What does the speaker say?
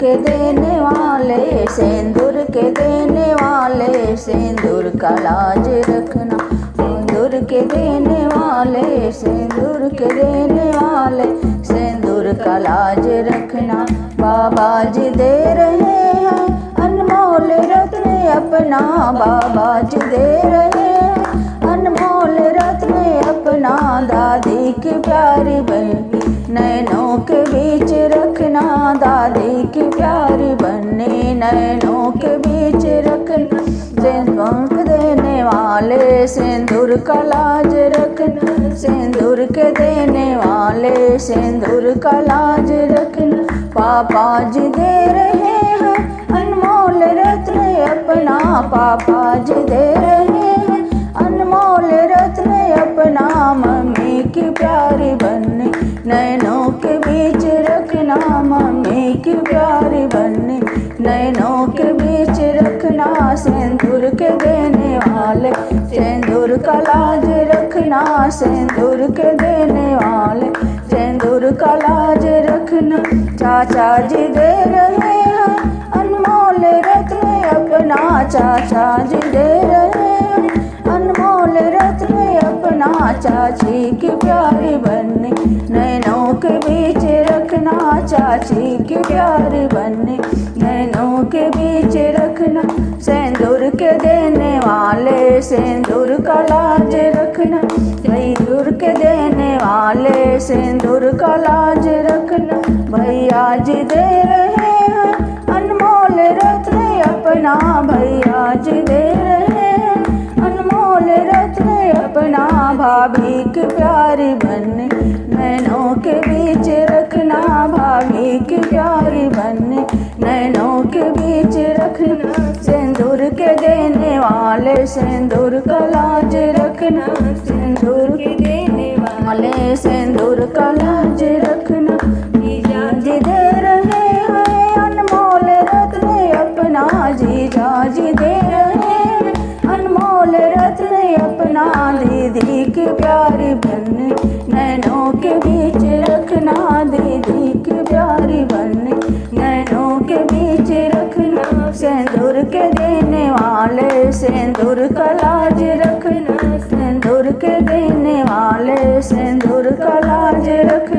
के देने वाले, सिंदूर के देने वाले, सिंदूर का लाज रखना। सिंदूर के देने वाले, सिंदूर के देने वाले, सिंदूर का लाज रखना। बाबा जी दे रहे हैं अनमोल रत्न अपना, बाबा जी दे रहे हैं अनमोल रत्न अपना। दादी की प्यारी बहनी नैनों के बीच रखना, दादी की प्यारी बहनी नैनों के बीच रखना। सिंदूर देने वाले, सिंदूर का लाज रखना। सिंदूर के देने वाले, सिंदूर का लाज रखना। पापा जी दे रहे हैं अनमोल रत्न अपना, पापा जी दे रहे हैं अनमोल रत्न अपना। मम्मी की प्यारी बहनी नैनों के बीच रखना, मम्मी की प्यारी बहनी नैनों के बीच रखना। सिंदूर के देने वाले, सिंदूर का लाज रखना। सिंदूर के देने वाले, सिंदूर का लाज रखना। चाचा जी दे रहे हैं अनमोल रत्न अपना, चाचा जी दे रहे हैं अनमोल रत्न अपना। चाची की प्यारी बहनी नैनों के बीच रखना, चाची की प्यारी बहनी नैनों के बीच रखना। सिंदूर के देने वाले, सिंदूर का लाज रखना। सिंदूर के देने वाले, सिंदूर का लाज रखना। भैया जी दे रहे हैं अनमोल रत्न अपना, भैया जी दे रहे हैं अनमोल रत्न अपना। भाभी की प्यारी बहनी नैनों के बीच रखना, भाभी की प्यारी बहनी नैनों के बीच रखना। सिंदूर के देने वाले, सिंदूर का लाज रखना। सिंदूर के देने वाले, सिंदूर का लाज रखना। जीजा जी दे रहे हैं अनमोल रत्न अपना, जीजा जी दे रहे हैं अनमोल रत्न अपना। दीदी की प्यारी बहनी नैनों के बीच रखना, दीदी की प्यारी बहनी नैनों के बीच रखना। सिंदूर के देने वाले, सिंदूर का लाज रखना। सिंदूर के देने वाले, सिंदूर का लाज रखना।